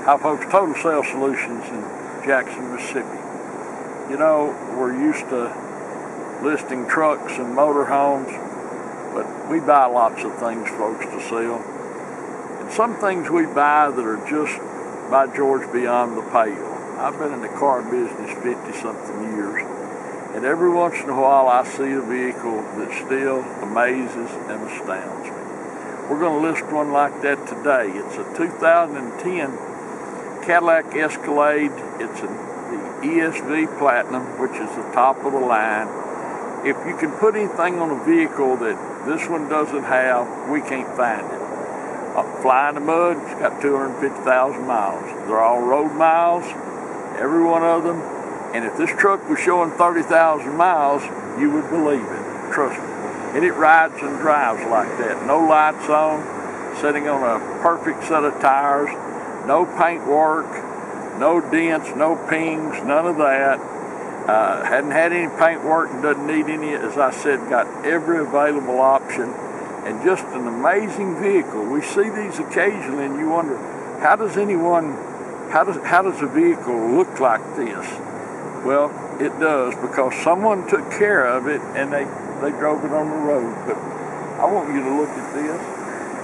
Hi folks, Total Sales Solutions in Jackson, Mississippi. You know, we're used to listing trucks and motorhomes, but we buy lots of things, folks, to sell. And some things we buy that are just, by George, beyond the pale. I've been in the car business 50-something years, and every once in a while I see a vehicle that still amazes and astounds me. We're going to list one like that today. It's a 2010 Cadillac Escalade. It's the ESV Platinum, which is the top of the line. If you can put anything on a vehicle that this one doesn't have, we can't find it. Fly in the mud, it's got 250,000 miles. They're all road miles, every one of them. And if this truck was showing 30,000 miles, you would believe it, trust me. And it rides and drives like that. No lights on, sitting on a perfect set of tires. No paint work, no dents, no pings, none of that. Hadn't had any paint work and doesn't need any. As I said, got every available option, and just an amazing vehicle. We see these occasionally, and you wonder, how does a vehicle look like this? Well, it does, because someone took care of it and they drove it on the road. But I want you to look at this.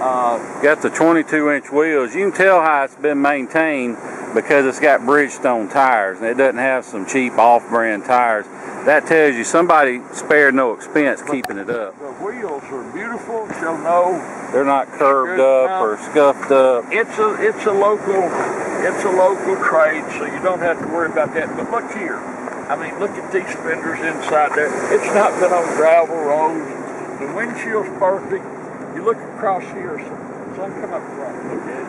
Got the 22-inch wheels. You can tell how it's been maintained because it's got Bridgestone tires, and it doesn't have some cheap off-brand tires. That tells you somebody spared no expense keeping it up. The wheels are beautiful. Show no. They're not curved up or scuffed up. It's a local trade, so you don't have to worry about that. But look here. I mean, look at these fenders inside there. It's not been on gravel roads. The windshield's perfect. You look across here, son, come up front, look at it.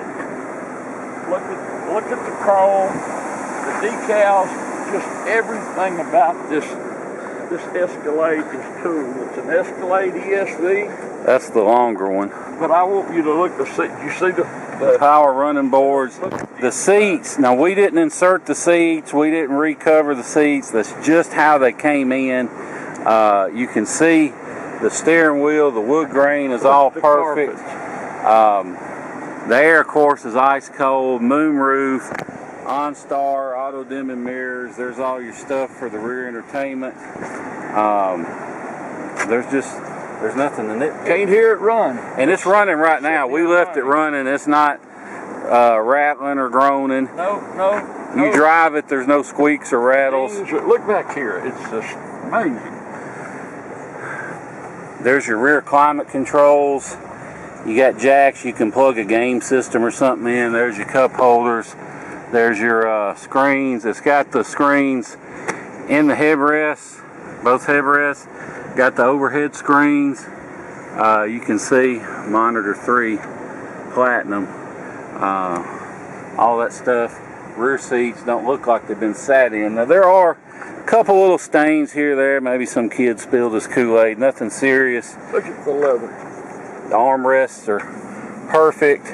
Look at the chrome, the decals, just everything about this Escalade is cool. It's an Escalade ESV. That's the longer one. But I want you to look to see, you see the power running boards, the seats. Now, we didn't insert the seats, we didn't recover the seats. That's just how they came in. You can see the steering wheel, the wood grain is all perfect. The air, of course, is ice cold. Moonroof, OnStar, auto dimming mirrors. There's all your stuff for the rear entertainment. There's nothing to nitpick. Can't hear it run. And it's running right now. We left it running. It's not rattling or groaning. No. You drive it, there's no squeaks or rattles. Look back here. It's just amazing. There's your rear climate controls. You got jacks. You can plug a game system or something in. There's your cup holders. There's your screens. It's got the screens in the headrests, both headrests. Got the overhead screens. You can see Monitor 3 Platinum. All that stuff. Rear seats don't look like they've been sat in. Now, there are a couple little stains here or there. Maybe some kid spilled his Kool-Aid. Nothing serious. Look at the leather. The armrests are perfect.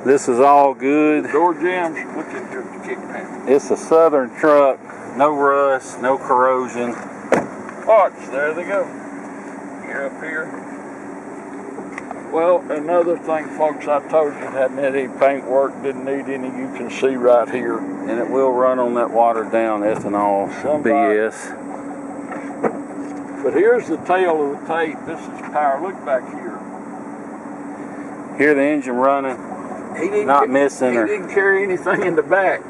This is all good. Door jams. Look at your kick pan. It's a Southern truck. No rust, no corrosion. Parts, there they go. You're up here. Well, another thing, folks, I told you, hadn't had any paint work, didn't need any. You can see right here. And it will run on that watered down ethanol BS. But here's the tail of the tape. This is power. Look back here. Hear the engine running. Not missing. He didn't carry anything in the back.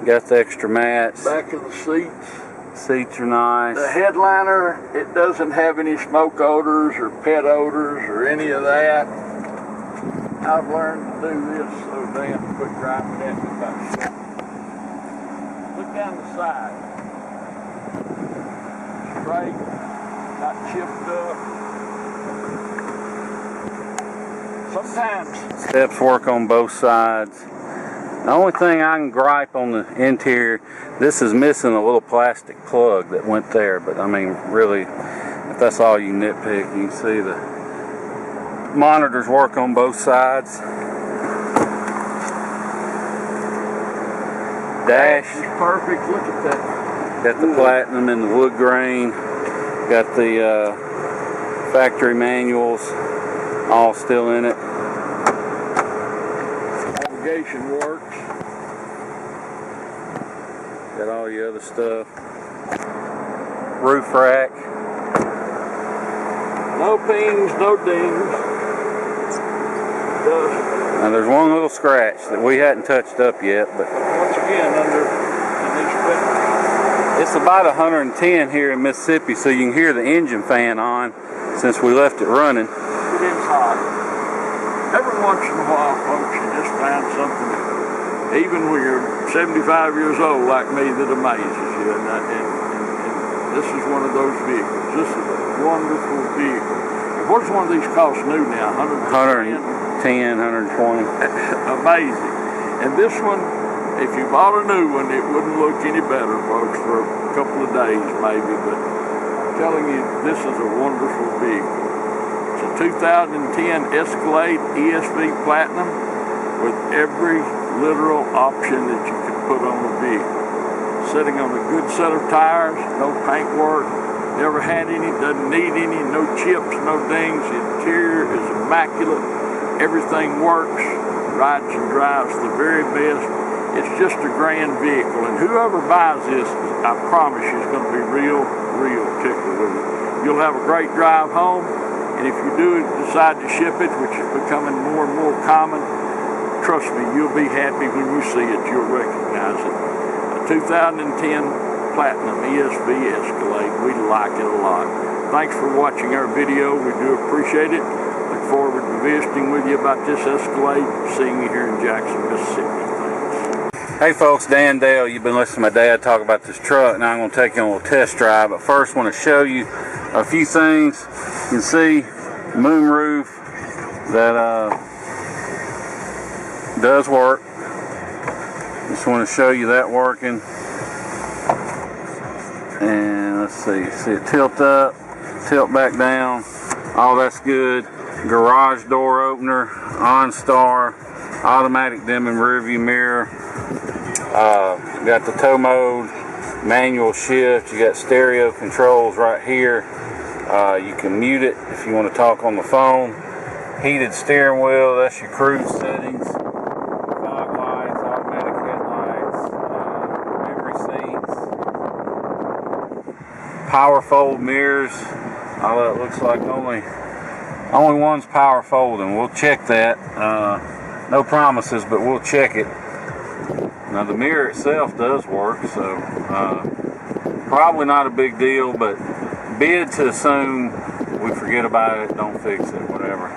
Got the extra mats. Back of the seats. Seats are nice. The headliner, it doesn't have any smoke odors or pet odors or any of that. I've learned to do this so damn quick driving that about. Look down the side. Straight, not chipped up. Sometimes. Steps work on both sides. The only thing I can gripe on the interior, this is missing a little plastic plug that went there, but I mean, really, if that's all you nitpick, you can see the monitors work on both sides. Dash is perfect. Look at that. Got the platinum and the wood grain. Got the factory manuals all still in it. navigation works. Got all the other stuff. Roof rack. No pings, no dings. Now there's one little scratch that we hadn't touched up yet, but once again it's about 110 here in Mississippi, so you can hear the engine fan on since we left it running. It is hot. Every once in a while, folks, you just find something, even when you're 75 years old like me, that amazes you. And this is one of those vehicles. This is a wonderful vehicle. And what's one of these cost new now? 110, 120. Amazing. And this one, if you bought a new one, it wouldn't look any better, folks, for a couple of days maybe. But I'm telling you, this is a wonderful vehicle. It's a 2010 Escalade ESV Platinum with every literal option that you can put on the vehicle. Sitting on a good set of tires, no paint work, never had any, doesn't need any, no chips, no dings. The interior is immaculate. Everything works, rides and drives the very best. It's just a grand vehicle, and whoever buys this, I promise you, is going to be real tickled with it. You'll have a great drive home, and if you do decide to ship it, which is becoming more and more common, trust me, you'll be happy when you see it. You'll recognize it. A 2010 Platinum ESV Escalade. We like it a lot. Thanks for watching our video. We do appreciate it. Look forward to visiting with you about this Escalade, seeing you here in Jackson, Mississippi. Hey folks, Dan Dale. You've been listening to my dad talk about this truck. Now I'm going to take you on a little test drive. But first I want to show you a few things. You can see moonroof that does work. Just want to show you that working. And let's see it tilt up, tilt back down. All that's good. Garage door opener, OnStar, automatic dimming rear view mirror. Got the tow mode, manual shift. You got stereo controls right here. You can mute it if you want to talk on the phone. Heated steering wheel, that's your cruise settings. Fog lights, automatic headlights, memory seats. Power fold mirrors. All that looks like only one's power folding. We'll check that. No promises, but we'll check it. Now the mirror itself does work, so probably not a big deal, but bid to assume we forget about it, don't fix it, whatever.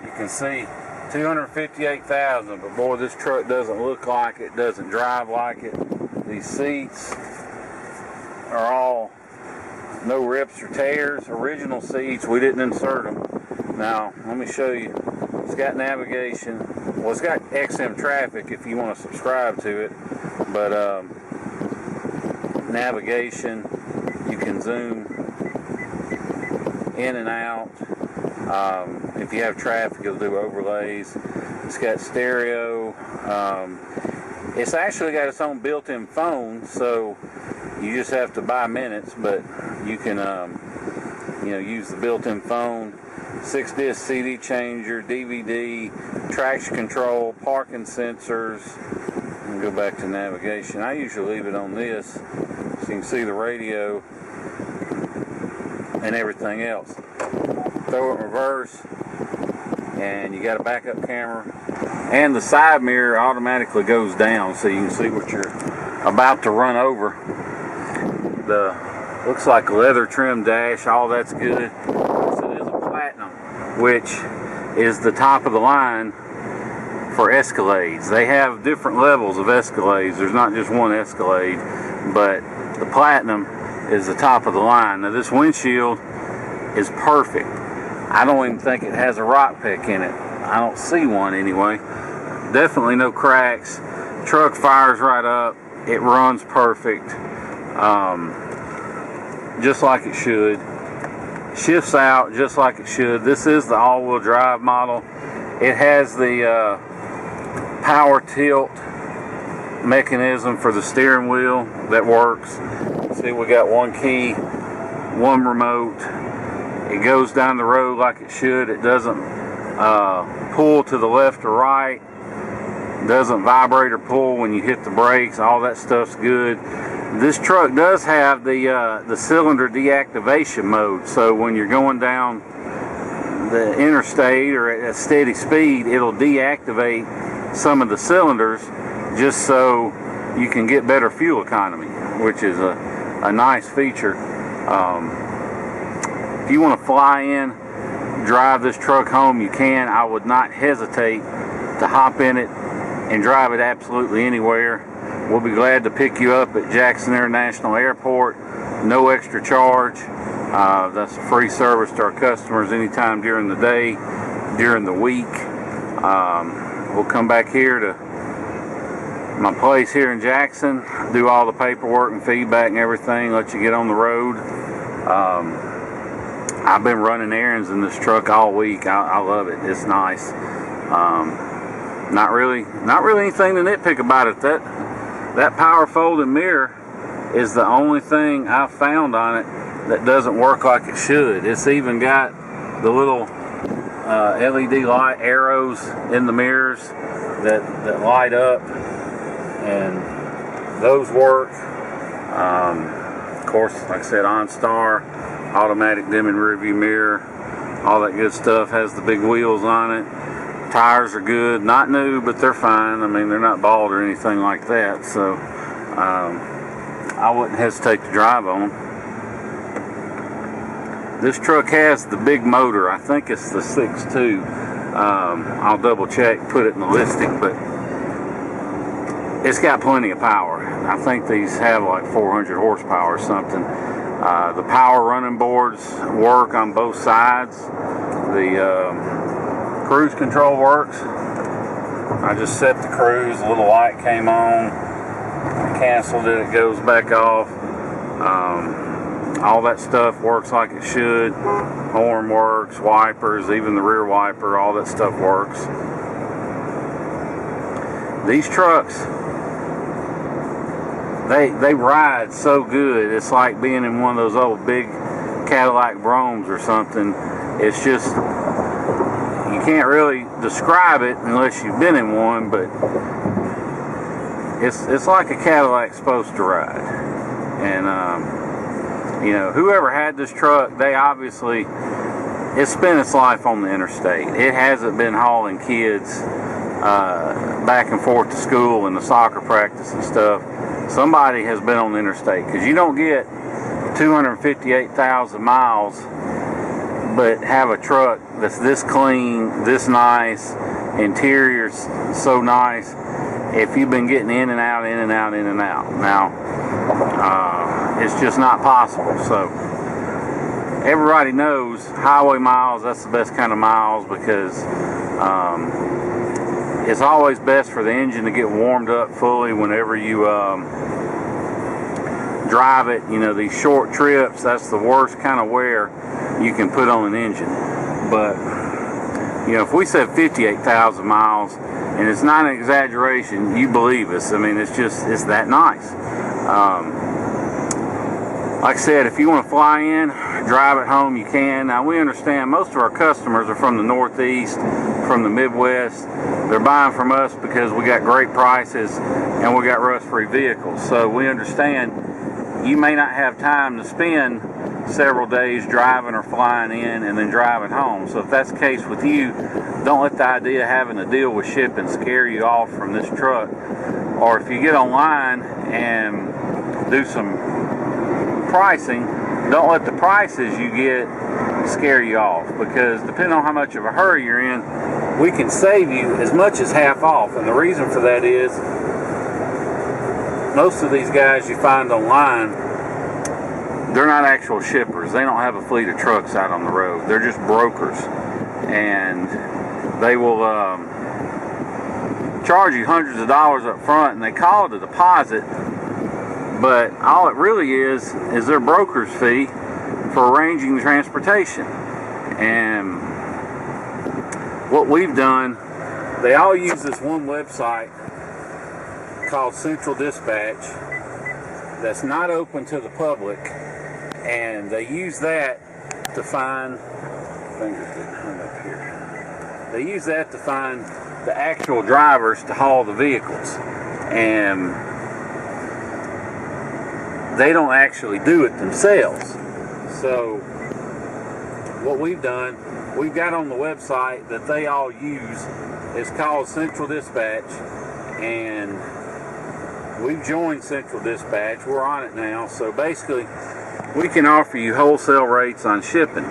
You can see 258,000, but boy, this truck doesn't look like it, doesn't drive like it. These seats are all no rips or tears. Original seats, we didn't insert them. Now let me show you. It's got navigation. Well, it's got XM traffic if you want to subscribe to it, but navigation, you can zoom in and out. If you have traffic, it'll do overlays. It's got stereo. It's actually got its own built-in phone, so you just have to buy minutes, but you can use the built-in phone. 6-disc CD changer, DVD, traction control, parking sensors. And go back to navigation. I usually leave it on this so you can see the radio and everything else. Throw it in reverse, and you got a backup camera. And the side mirror automatically goes down so you can see what you're about to run over. The looks like a leather trim dash, all that's good. Which is the top of the line for Escalades. They have different levels of Escalades. There's not just one Escalade, but the Platinum is the top of the line. Now this windshield is perfect. I don't even think it has a rock pick in it. I don't see one anyway. Definitely no cracks. Truck fires right up. It runs perfect. Just like it should. Shifts out just like it should. This is the all-wheel drive model. It has the power tilt mechanism for the steering wheel that works. See, we got one key, one remote. It goes down the road like it should. It doesn't pull to the left or right, doesn't vibrate or pull when you hit the brakes. All that stuff's good. This truck does have the cylinder deactivation mode, so when you're going down the interstate or at a steady speed, it'll deactivate some of the cylinders just so you can get better fuel economy, which is a nice feature. If you want to fly in, drive this truck home, you can. I would not hesitate to hop in it and drive it absolutely anywhere. We'll be glad to pick you up at Jackson International Airport. No extra charge. That's a free service to our customers anytime during the day, during the week. We'll come back here to my place here in Jackson, do all the paperwork and feedback and everything, let you get on the road. I've been running errands in this truck all week. I love it. It's nice. Not really anything to nitpick about it. That power folding mirror is the only thing I've found on it that doesn't work like it should. It's even got the little LED light arrows in the mirrors that light up, and those work. Of course, like I said, OnStar, automatic dimming rearview mirror, all that good stuff. Has the big wheels on it. Tires are good, not new, but they're fine. I mean, they're not bald or anything like that, so I wouldn't hesitate to drive on them. This truck has the big motor. I think it's the 6.2. I'll double check, put it in the listing, but it's got plenty of power. I think these have like 400 horsepower or something. The power running boards work on both sides. The cruise control works. I just set the cruise, a little light came on, canceled it, it goes back off. All that stuff works like it should. Horn works, wipers, even the rear wiper, all that stuff works. These trucks, they ride so good. It's like being in one of those old big Cadillac Bromes or something. It's just, you can't really describe it unless you've been in one, but it's like a Cadillac's supposed to ride. And you know, whoever had this truck, they obviously, it's spent its life on the interstate. It hasn't been hauling kids back and forth to school and the soccer practice and stuff. Somebody has been on the interstate, because you don't get 258,000 miles but have a truck that's this clean, this nice, interior's so nice, if you've been getting in and out, in and out, in and out. Now, it's just not possible. So everybody knows highway miles, that's the best kind of miles, because it's always best for the engine to get warmed up fully whenever you drive it. You know, these short trips, that's the worst kind of wear you can put on an engine. But you know, if we said 58,000 miles, and it's not an exaggeration, you believe us. I mean, it's that nice. Like I said, if you want to fly in, drive it home, you can. Now, we understand most of our customers are from the Northeast, from the Midwest. They're buying from us because we got great prices and we got rust-free vehicles. So we understand you may not have time to spend several days driving or flying in and then driving home. So if that's the case with you, don't let the idea of having to deal with shipping scare you off from this truck. Or if you get online and do some pricing, don't let the prices you get scare you off, because depending on how much of a hurry you're in, we can save you as much as half off. And the reason for that is most of these guys you find online, they're not actual shippers. They don't have a fleet of trucks out on the road. They're just brokers, and they will charge you hundreds of dollars up front, and they call it a deposit, but all it really is their broker's fee for arranging the transportation. And what we've done, they all use this one website called Central Dispatch that's not open to the public, and they use that to find, fingers getting hung up here, they use that to find the actual drivers to haul the vehicles, and they don't actually do it themselves. So what we've done, we've got on the website that they all use, it's called Central Dispatch, and we've joined Central Dispatch. We're on it now. So basically, we can offer you wholesale rates on shipping.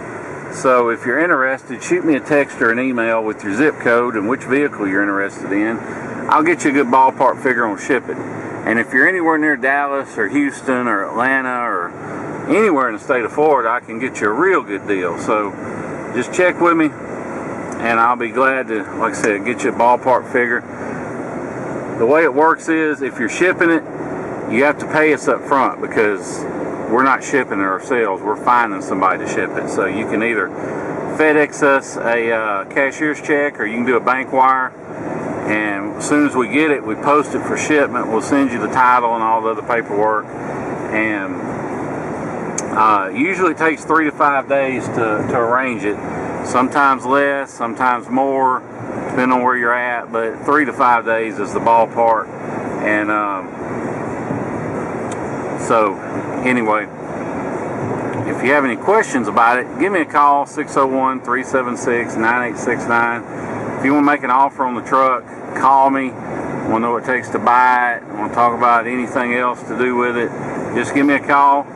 So if you're interested, shoot me a text or an email with your zip code and which vehicle you're interested in. I'll get you a good ballpark figure on shipping. And if you're anywhere near Dallas or Houston or Atlanta or anywhere in the state of Florida, I can get you a real good deal. So just check with me, and I'll be glad to, like I said, get you a ballpark figure. The way it works is, if you're shipping it, you have to pay us up front, because we're not shipping it ourselves. We're finding somebody to ship it. So you can either FedEx us a cashier's check, or you can do a bank wire. And as soon as we get it, we post it for shipment. We'll send you the title and all the other paperwork. And usually it takes 3 to 5 days to arrange it. Sometimes less, sometimes more, depending on where you're at. But 3 to 5 days is the ballpark. And so anyway, if you have any questions about it, give me a call, 601-376-9869. If you want to make an offer on the truck, call me. I want to know what it takes to buy it. I want to talk about anything else to do with it. Just give me a call.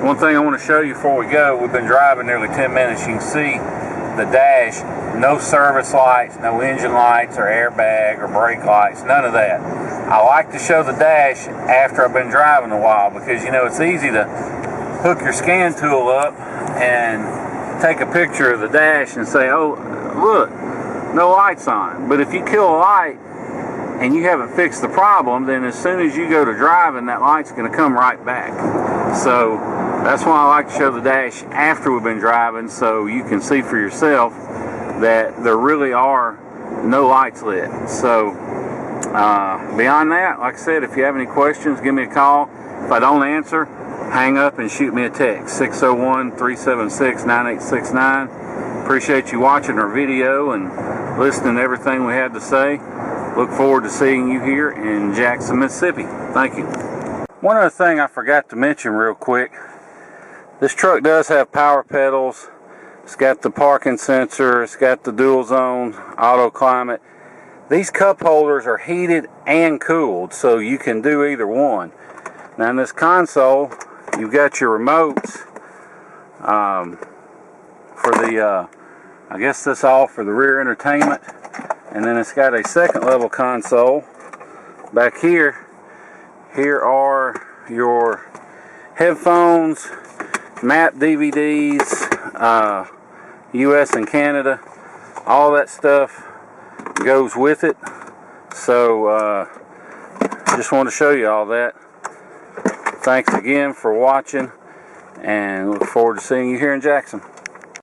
One thing I want to show you before we go, we've been driving nearly 10 minutes. You can see the dash, no service lights, no engine lights or airbag or brake lights, none of that. I like to show the dash after I've been driving a while, because, you know, it's easy to hook your scan tool up and take a picture of the dash and say, oh, look, no lights on. But if you kill a light and you haven't fixed the problem, then as soon as you go to driving, that light's going to come right back. So that's why I like to show the dash after we've been driving, so you can see for yourself that there really are no lights lit. So beyond that, like I said, if you have any questions, give me a call. If I don't answer, hang up and shoot me a text, 601-376-9869. Appreciate you watching our video and listening to everything we had to say. Look forward to seeing you here in Jackson, Mississippi. Thank you. One other thing I forgot to mention real quick. This truck does have power pedals. It's got the parking sensor. It's got the dual zone auto climate. These cup holders are heated and cooled, so you can do either one. Now in this console, you've got your remotes for the, I guess this all for the rear entertainment. And then it's got a second level console. Back here are your headphones, map DVDs, US and Canada. All that stuff goes with it. So just want to show you all that. Thanks again for watching, and look forward to seeing you here in Jackson.